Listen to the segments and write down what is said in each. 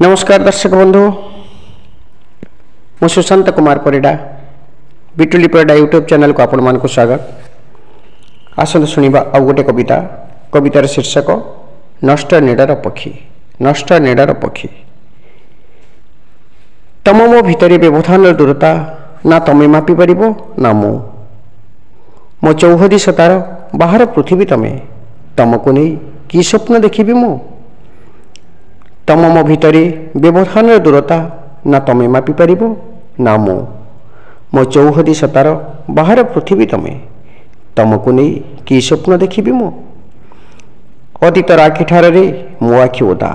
नमस्कार दर्शक बंधु मु सुशांत कुमार परिडा बिटुली परिडा यूट्यूब चैनल को आपण मानक स्वागत। आसंत शुणा आउ गोटे कविता। कवितार शीर्षक नष्ट निडार पक्षी। नष्ट निडार पक्षी। तम मो भितर व्यवधान दूरता ना तमे मापी पारिबो ना मो चौहदी सतार बाहर पृथ्वी तमे तमको नहीं कि स्वप्न देखिबी मु। तम मो भितरे व्यवधान दूरता ना तमे मापी पारिबो ना मो चौहदी सतार बाहर पृथ्वी तमे तमको नहीं कि स्वप्न देखिबी मु। अतीतर आखि ठारे मो आखि ओदा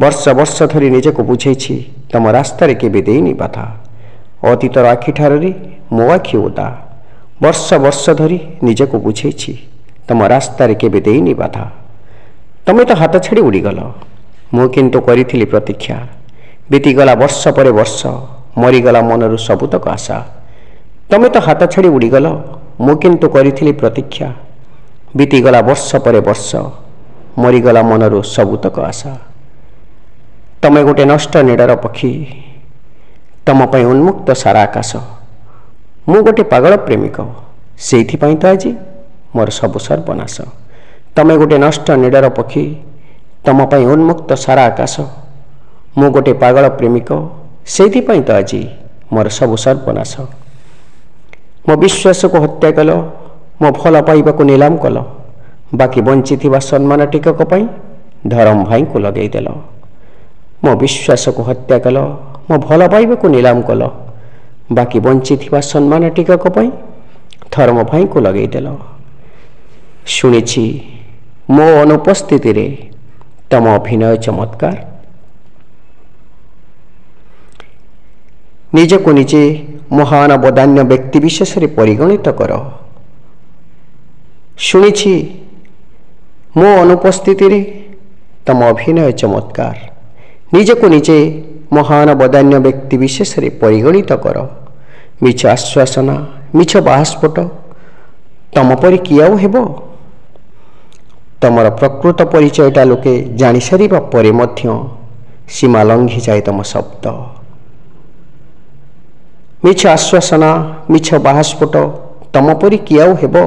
वर्ष वर्ष धरी निजको बुझेछि तम रास्तार केबे देइनि बाधा। अतीतर आखि ठारे मो आखि ओदा वर्ष वर्ष धरी निजको बुझेछि तम रास्तार केबे देइनि बाधा। तमे तो हाथ छाड़ी उड़ीगल मु किंतु करिथिली प्रतीक्षा। बीतीगला वर्ष पर वर्ष मरीगला मनरु सबुतक आशा। तमे तो हाथ छाड़ी उड़ीगल मु किंतु करिथिली प्रतीक्षा। बीतीगला वर्ष पर वर्ष मरीगला मनरु सबुतक आशा। तमे गोटे नष्ट निडार पक्षी तम पई उन्मुक्त सारा आकाश। मु गोटे पागल प्रेमिक सेइथिपई तो आज मोर सब सर्वनाश। तमे गोटे नष्ट निडार पक्षी तम पई उन्मुक्त सारा आकाश। मु गोटे पागल प्रेमिक सेइथिपई तो आज मोर सब सर्वनाश। मो विश्वास को हत्या कल मो भल पाइबा को नीलाम कल। बाकी बंची थिबा सम्मान टिकक पई धरम भाई को लगेई देल। मो विश्वास को हत्या कल मो भल पाइबा को नीलाम कल। बाकी बंची थिबा सम्मान टिकक पई धर्म भाई को लगेई देल। शुणिछि मो अनुपस्थिति रे तम अभिनय चमत्कार। निजको निजे महान बदान्य व्यक्ति विशेष रे परिगणित कर। शुणिछि मो अनुपस्थिति रे तम अभिनय चमत्कार। निजको निजे महान बदान्य व्यक्ति विशेष रे परिगणित कर। मिछ आश्वासना मिछ बाहास्फोट तम परि किया हेबो। तमर प्रकृत परिचयटा लोके जानि सारिबा परे मध्य सीमा लंघी जाए तम शब्द। मिछ आश्वासना मिछ बाहास्फोट तम परि किया हेबो।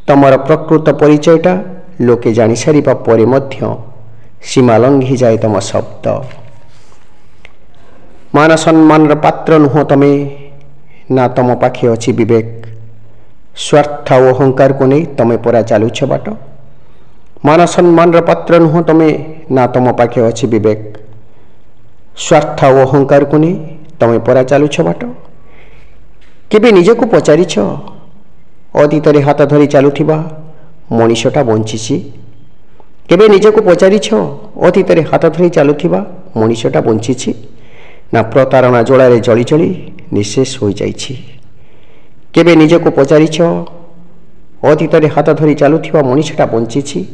तमर प्रकृत परिचयटा लोके जानि सारिबा परे मध्य सीमा लंघी जाए तम शब्द। मान सम्मान पात्र नुह तमे ना तम पाखे अछि विवेक। स्वार्थ और अहंकार को नहीं तमे परा चालुछ बाट। मान सम्मान पात्र नुह तमे ना तम पाखे अछि विवेक। स्वार्थ और अहंकार को नहीं तमे परा चालुछ बाट। केबे निजको पचारिछ अतीतरे हाथ धरी चालुथिबा मनीषटा बंचिछि। केबे निजको पचारिछ अतीतरे हाथ धरी चालुथिबा मनीषटा बंचिछि ना प्रतारणा जोड़ारे जली जली निशेष हो जाइछि। केबे निजको पचारिछ अतीतरे हाथ धरी चालुथिबा मनीषटा बंचिछि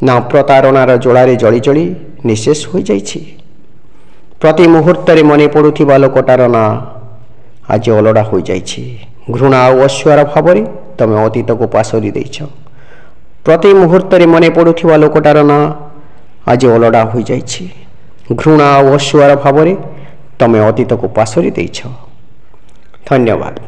ना प्रतारणार जोड़ारे जली जली निशेष हो जाइछि। प्रति मुहूर्त मने पड़ुथिबा लोकटार ना आज अलड़ा हो जाइछि। घृणा और अश्वार भाव तमे अतीत को पासरी देइछ। प्रति मुहूर्त मने पड़ुथिबा लोकटार ना आज अलड़ा हो जाइछि। घृणा और अश्वार भाव तमे अतीत को पासरी देइछ। धन्यवाद।